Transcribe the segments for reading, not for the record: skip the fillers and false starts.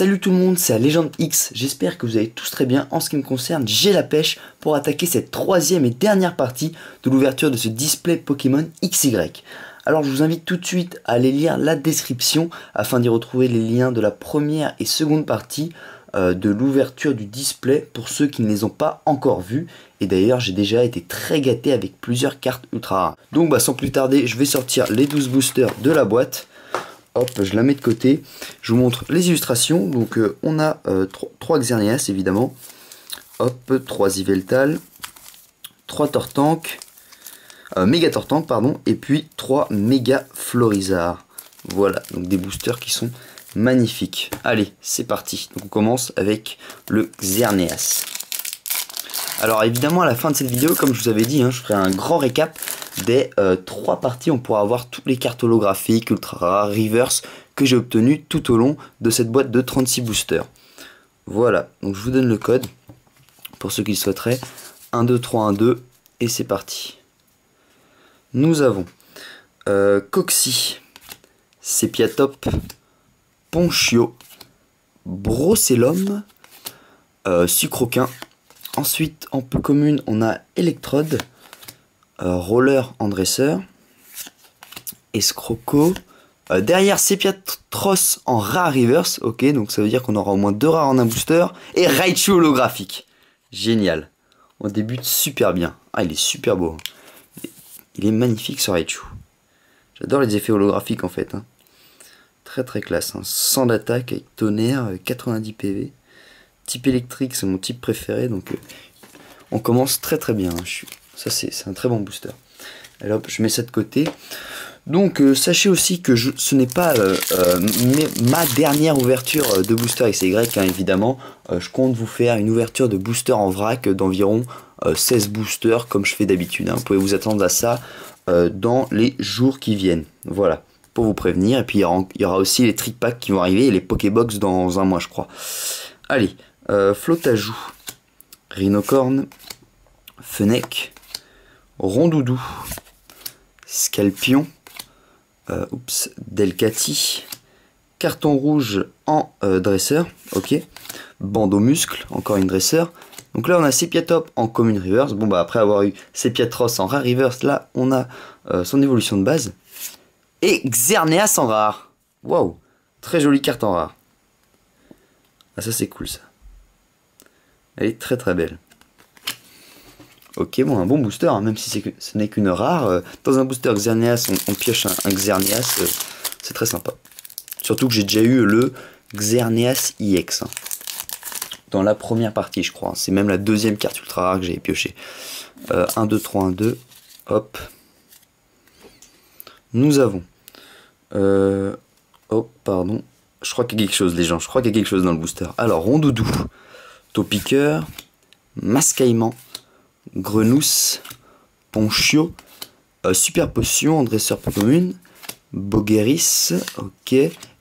Salut tout le monde, c'est la Légende X, j'espère que vous allez tous très bien. En ce qui me concerne, j'ai la pêche pour attaquer cette troisième et dernière partie de l'ouverture de ce display Pokémon XY. Alors je vous invite tout de suite à aller lire la description afin d'y retrouver les liens de la première et seconde partie de l'ouverture du display pour ceux qui ne les ont pas encore vus. Et d'ailleurs j'ai déjà été très gâté avec plusieurs cartes ultra rares. Donc sans plus tarder, je vais sortir les 12 boosters de la boîte. Hop, je la mets de côté. Je vous montre les illustrations. Donc on a 3 Xerneas évidemment. Hop, 3 Yveltal, 3 Tortank, Méga Tortank pardon, et puis 3 Méga Florizarre. Voilà, donc des boosters qui sont magnifiques. Allez, c'est parti. Donc on commence avec le Xerneas. Alors évidemment à la fin de cette vidéo, comme je vous avais dit, je ferai un grand récap des 3 parties. On pourra avoir toutes les cartes holographiques, ultra rares, reverse que j'ai obtenues tout au long de cette boîte de 36 boosters. Voilà, donc je vous donne le code pour ceux qui le souhaiteraient. 1, 2, 3, 1, 2 et c'est parti. Nous avons Coxy, Sepiatop, Ponchio, Brocellum, Sucroquin. Ensuite, en peu commune, on a Electrode, Roller en dresseur, Escroco. Derrière, Sepiatros en rare reverse. Ok, donc ça veut dire qu'on aura au moins 2 rares en un booster. Et Raichu holographique. Génial. On débute super bien. Ah, il est super beau. Il est magnifique ce Raichu. J'adore les effets holographiques en fait. Très très classe. 100 d'attaque avec tonnerre, 90 PV. Type électrique, c'est mon type préféré, donc on commence très très bien. Ça c'est un très bon booster. Alors hop, je mets ça de côté. Donc sachez aussi que ce n'est pas ma dernière ouverture de booster XY, évidemment. Je compte vous faire une ouverture de booster en vrac d'environ 16 boosters comme je fais d'habitude. Vous pouvez vous attendre à ça dans les jours qui viennent. Voilà, pour vous prévenir. Et puis il y aura aussi les trick packs qui vont arriver et les Pokébox dans un mois je crois. Allez. Flotajou, Rhinocorne, Fennec, Rondoudou, Scalpion, Delcati, Carton rouge en dresseur, ok, Bandeau muscle, encore une dresseur. Donc là on a Sepiatop en commune reverse. Bon après avoir eu Sepiatros en rare reverse, là on a son évolution de base. Et Xerneas en rare. Waouh, très jolie carte en rare. Ah ça c'est cool ça. Elle est très très belle. Ok, bon, un bon booster, même si ce n'est qu'une rare. Dans un booster Xerneas, on pioche un Xerneas, c'est très sympa. Surtout que j'ai déjà eu le Xerneas IX. Dans la première partie, je crois. C'est même la deuxième carte ultra rare que j'ai pioché. 1, 2, 3, 1, 2. Hop. Nous avons... oh, pardon. Je crois qu'il y a quelque chose, les gens. Je crois qu'il y a quelque chose dans le booster. Alors, Rondoudou. Taupiqueur, Mascaillement, Grenousse, Ponchio, Super Potion en dresseur peu commune, Bogueris, ok,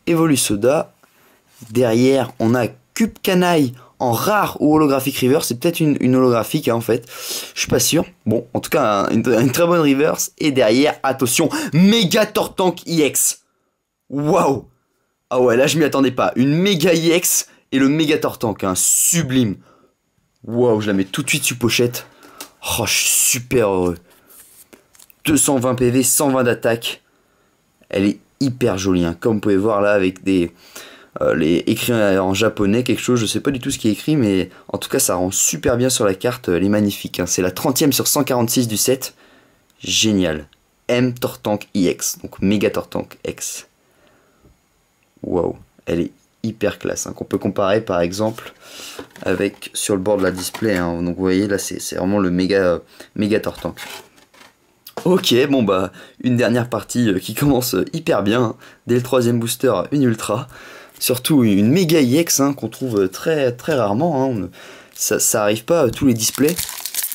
Evolusoda. Derrière, on a Cube Canaille en rare ou holographique reverse. C'est peut-être une holographique en fait, je suis pas sûr. Bon, en tout cas, une très bonne reverse. Et derrière, attention, Méga Tortank IX. Waouh! Ah ouais, là je m'y attendais pas. Une Méga IX. Et le Méga Tortank, sublime. Waouh, je la mets tout de suite sur pochette. Oh, je suis super heureux. 220 PV, 120 d'attaque. Elle est hyper jolie, comme vous pouvez voir là avec les écrits en japonais, quelque chose, je sais pas du tout ce qui est écrit, mais en tout cas ça rend super bien sur la carte, elle est magnifique. C'est la 30e sur 146 du set. Génial. M Tortank IX, donc Méga Tortank X. Waouh, elle est hyper classe, qu'on peut comparer par exemple avec sur le bord de la display, donc vous voyez là c'est vraiment le méga Tortank. Ok, bon une dernière partie qui commence hyper bien, dès le 3e booster une ultra, surtout une méga IX qu'on trouve très très rarement, ça arrive pas à tous les displays,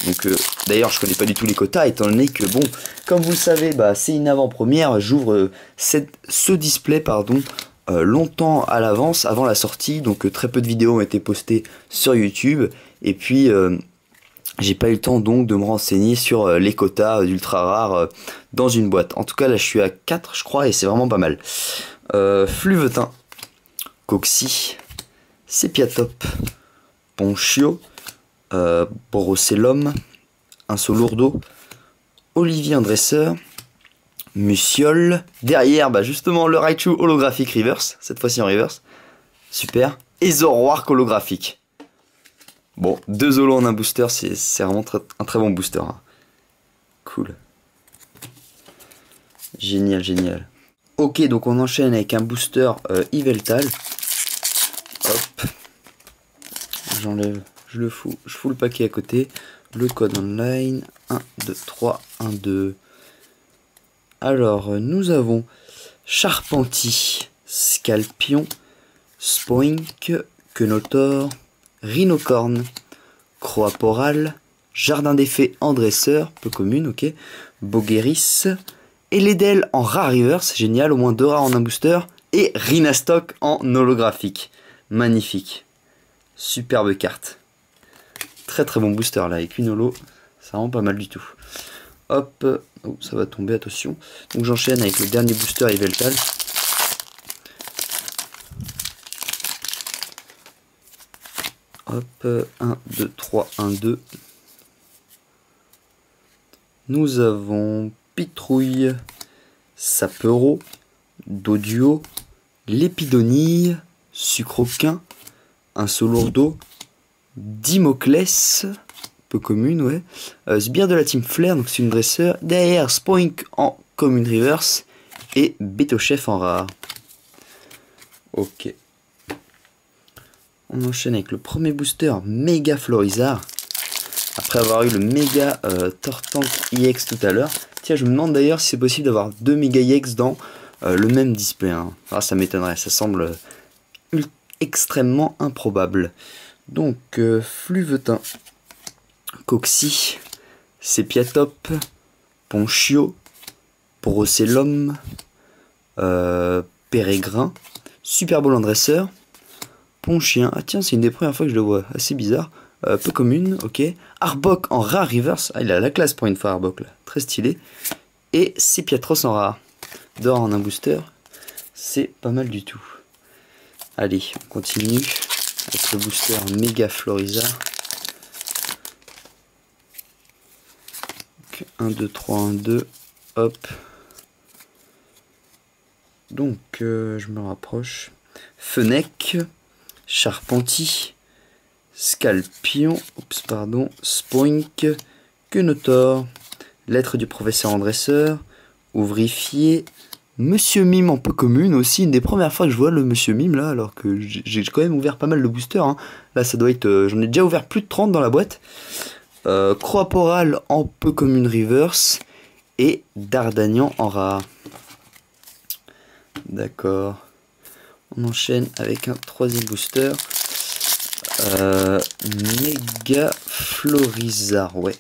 donc d'ailleurs je connais pas du tout les quotas étant donné que bon, comme vous le savez c'est une avant-première, j'ouvre ce display pardon longtemps à l'avance, avant la sortie, donc très peu de vidéos ont été postées sur YouTube, et puis j'ai pas eu le temps donc de me renseigner sur les quotas d'ultra rares dans une boîte. En tout cas là je suis à 4 je crois et c'est vraiment pas mal. Fluvetin, Coxy, Sepiatop, Ponchio, Borosellum, Insolourdo, Olivier en dresseur, Musiole. Derrière, bah justement, le Raichu holographique reverse, cette fois-ci en reverse. Super. Et Zoroark holographique. Bon, 2 holos en un booster, c'est vraiment un très bon booster. Hein. Cool. Génial, génial. Ok, donc on enchaîne avec un booster Yveltal. Hop. J'enlève, je fous le paquet à côté. Le code online. 1, 2, 3, 1, 2. Alors, nous avons Charpentier, Scalpion, Spoink, Quenotor, Rhinocorne, Croaporal, Jardin des Fées en dresseur, peu commune, ok. Bogeris, Eledel en rare reverse, génial, au moins 2 rares en un booster. Et Rhinastock en holographique, magnifique. Superbe carte. Très très bon booster là, avec une holo, ça rend pas mal du tout. Hop, oh, ça va tomber, attention. Donc j'enchaîne avec le dernier booster Yveltal. Hop, 1, 2, 3, 1, 2. Nous avons Pitrouille, Sapero, Doduo, Lépidonille, Sucroquin, Insolourdo, Dimoclès, peu commune, ouais. Sbire de la Team Flair, donc c'est une dresseur. Derrière, Spoink en commune reverse et Betochef en rare. Ok. On enchaîne avec le premier booster Méga Florizard. Après avoir eu le Méga Tortank EX tout à l'heure. Tiens, je me demande d'ailleurs si c'est possible d'avoir 2 Méga EX dans le même display. Hein. Ah, ça m'étonnerait, ça semble extrêmement improbable. Donc, Fluvetin, Coxy, Sepiatop, Ponchio, Borosellum, Pérégrin, Super Bowl en dresseur, Ponchien, ah tiens, c'est une des premières fois que je le vois, assez bizarre, peu commune, ok, Arbok en rare reverse, ah il a la classe pour une fois Arbok là, très stylé, et Sepiatros en rare, d'or en un booster, c'est pas mal du tout. Allez, on continue avec le booster Méga Florizard. 1, 2, 3, 1, 2, hop. Donc, je me rapproche. Fennec, Charpentier, Scalpion, oups, pardon, Spoink, Quenotor, Lettre du professeur en dresseur, Ouvrifié, Monsieur Mime en peu commune, aussi une des premières fois que je vois le Monsieur Mime là, alors que j'ai quand même ouvert pas mal de boosters. Hein. Là, ça doit être. J'en ai déjà ouvert plus de 30 dans la boîte. Croaporal en peu commune reverse et Dardagnan en rare. D'accord. On enchaîne avec un troisième booster. Méga Florizard, ouais.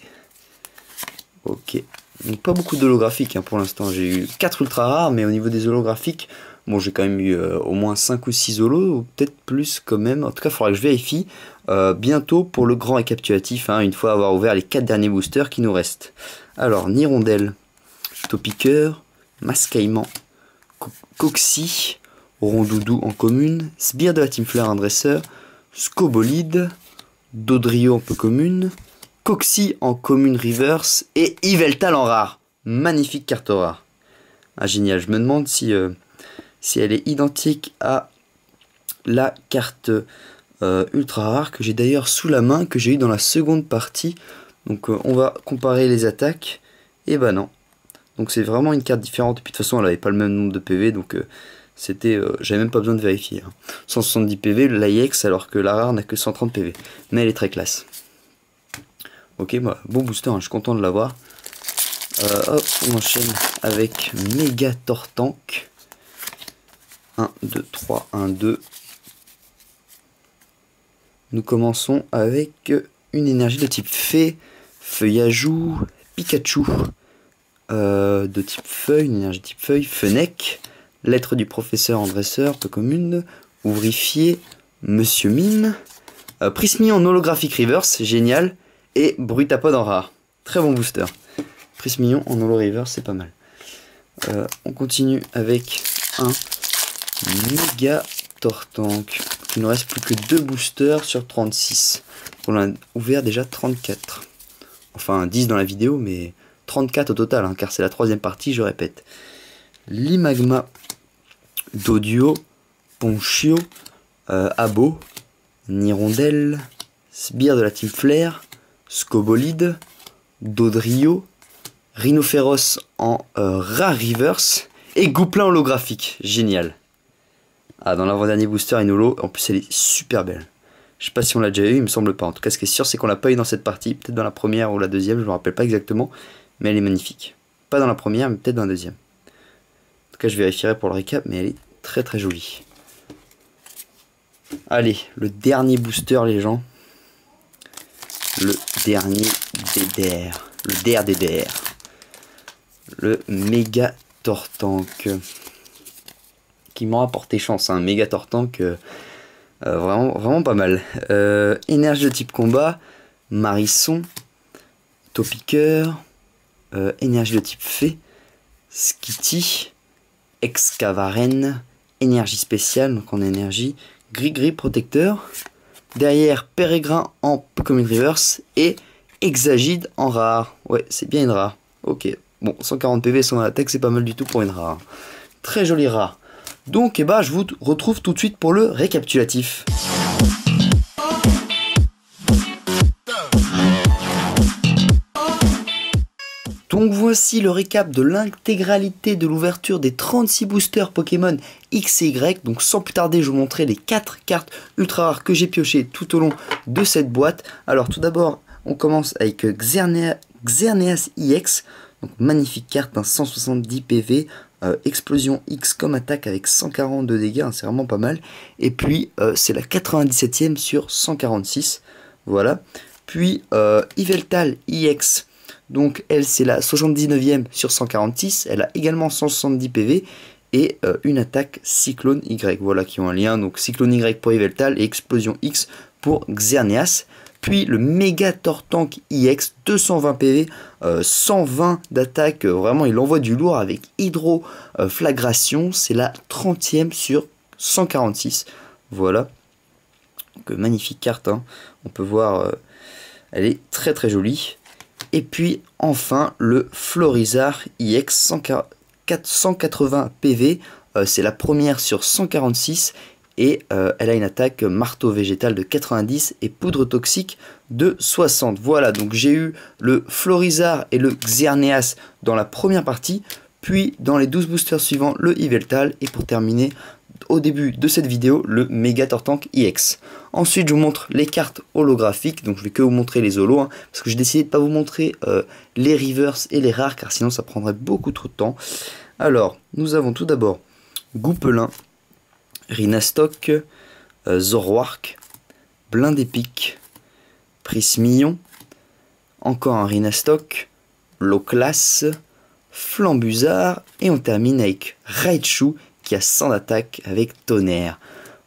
Ok. Donc pas beaucoup d'holographiques hein, pour l'instant. J'ai eu 4 ultra rares, mais au niveau des holographiques, bon, j'ai quand même eu au moins 5 ou 6 holos, ou peut-être plus quand même. En tout cas, il faudra que je vérifie bientôt pour le grand récapitulatif, hein, une fois avoir ouvert les 4 derniers boosters qui nous restent. Alors, Nirondelle, Topiqueur, Mascaillement, Coxy, Rondoudou en commune, Sbire de la Team Fleur en dresseur, Scobolide, Dodrio en peu commune, Coxy en commune reverse et Yveltal en rare. Magnifique carte rare. Ah génial, je me demande si elle est identique à la carte ultra rare que j'ai d'ailleurs sous la main, que j'ai eu dans la seconde partie. Donc on va comparer les attaques. Et bah non. Donc c'est vraiment une carte différente. Et puis de toute façon elle avait pas le même nombre de PV, donc j'avais même pas besoin de vérifier. Hein. 170 PV, l'IX, alors que la rare n'a que 130 PV. Mais elle est très classe. Ok, bah, bon booster, hein, je suis content de l'avoir. Hop, on enchaîne avec Méga Tortank. 1, 2, 3, 1, 2. Nous commençons avec une énergie de type Fée, Feuillajou, Pikachu. De type Feuille, une énergie de type Feuille, Fennec, Lettre du professeur en dresseur, peu commune, Ouvrifié, Monsieur Mime, Prismy en holographique reverse, génial. Et Brutapod en rare. Très bon booster. Prismillon en holo reverse, c'est pas mal. On continue avec un Méga Tortank. il nous reste plus que 2 boosters sur 36. On a ouvert déjà 34. Enfin 10 dans la vidéo, mais 34 au total, hein, car c'est la 3e partie, je répète. Limagma, Doduo, Ponchio, Abo, Nirondelle, Sbire de la Team Flare, Scobolide, Dodrio, Rhinophéros en Rare Reverse et Gouplin holographique. Génial. Ah, dans l'avant-dernier booster, une holo. En plus, elle est super belle. Je sais pas si on l'a déjà eu, il me semble pas. En tout cas, ce qui est sûr, c'est qu'on l'a pas eu dans cette partie. Peut-être dans la première ou la deuxième, je me rappelle pas exactement. Mais elle est magnifique. Pas dans la première, mais peut-être dans la deuxième. En tout cas, je vérifierai pour le récap, mais elle est très très jolie. Allez, le dernier booster, les gens. Le dernier DDR. Le DRDDR. Le Méga Tortank. Qui m'aura porté chance, un Méga Tortank. Vraiment pas mal. Énergie de type combat. Marisson. Topiqueur. Énergie de type fée. Skitty. Excavaren. Énergie spéciale, donc en énergie. Gris-gris protecteur. Derrière, Pérégrin en Pokémon Reverse. Et Exagide en rare. Ouais, c'est bien une rare. Ok. Bon, 140 PV sans attaque, c'est pas mal du tout pour une rare. Très jolie rare. Donc, je vous retrouve tout de suite pour le récapitulatif. Donc voici le récap de l'intégralité de l'ouverture des 36 boosters Pokémon X et Y. Donc sans plus tarder, je vous montrer les 4 cartes ultra rares que j'ai piochées tout au long de cette boîte. Alors tout d'abord, on commence avec Xerneas EX. Donc magnifique carte, 170 PV, explosion X comme attaque avec 140 de dégâts, c'est vraiment pas mal. Et puis c'est la 97e sur 146, voilà. Puis Yveltal EX. Donc elle c'est la 79e sur 146, elle a également 170 PV et une attaque Cyclone Y, voilà qui ont un lien, donc Cyclone Y pour Yveltal et Explosion X pour Xerneas. Puis le Méga Tortank EX, 220 PV, 120 d'attaque, vraiment il envoie du lourd avec Hydroflagration, c'est la 30e sur 146, voilà. Donc magnifique carte, hein. On peut voir, elle est très très jolie. Et puis enfin le Florizarre EX 180 PV, c'est la première sur 146 et elle a une attaque marteau végétal de 90 et poudre toxique de 60. Voilà, donc j'ai eu le Florizarre et le Xerneas dans la première partie, puis dans les 12 boosters suivants le Yveltal et pour terminer au début de cette vidéo le Méga Tortank EX. Ensuite je vous montre les cartes holographiques, donc je vais que vous montrer les holos, hein, parce que j'ai décidé de ne pas vous montrer les reverse et les rares car sinon ça prendrait beaucoup trop de temps. Alors nous avons tout d'abord Gouplin, Rhinastok, Zoroark, Blindépic, Prismillon, encore un Rhinastok, Loclas, Flambuzard et on termine avec Raichu qui a 100 d'attaque avec Tonnerre.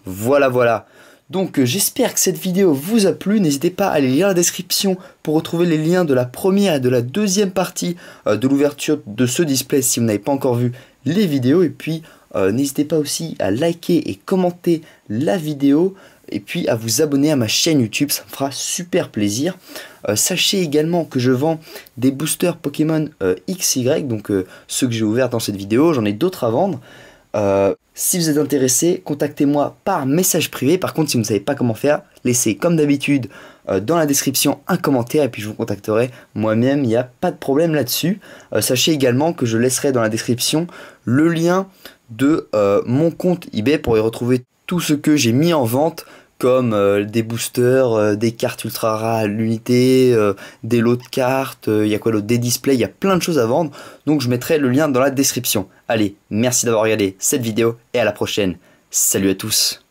Voilà. Donc j'espère que cette vidéo vous a plu. N'hésitez pas à aller lire la description pour retrouver les liens de la première et de la deuxième partie de l'ouverture de ce display si vous n'avez pas encore vu les vidéos. Et puis n'hésitez pas aussi à liker et commenter la vidéo. Et puis à vous abonner à ma chaîne YouTube, ça me fera super plaisir. Sachez également que je vends des boosters Pokémon XY, donc ceux que j'ai ouverts dans cette vidéo. J'en ai d'autres à vendre. Si vous êtes intéressé, contactez-moi par message privé. Par contre, si vous ne savez pas comment faire, laissez comme d'habitude dans la description un commentaire et puis je vous contacterai moi-même, il n'y a pas de problème là-dessus. Sachez également que je laisserai dans la description le lien de mon compte eBay pour y retrouver tout ce que j'ai mis en vente, comme des boosters, des cartes ultra rares à l'unité, des lots de cartes, il y a quoi d'autre, des displays, il y a plein de choses à vendre, donc je mettrai le lien dans la description. Allez, merci d'avoir regardé cette vidéo et à la prochaine. Salut à tous.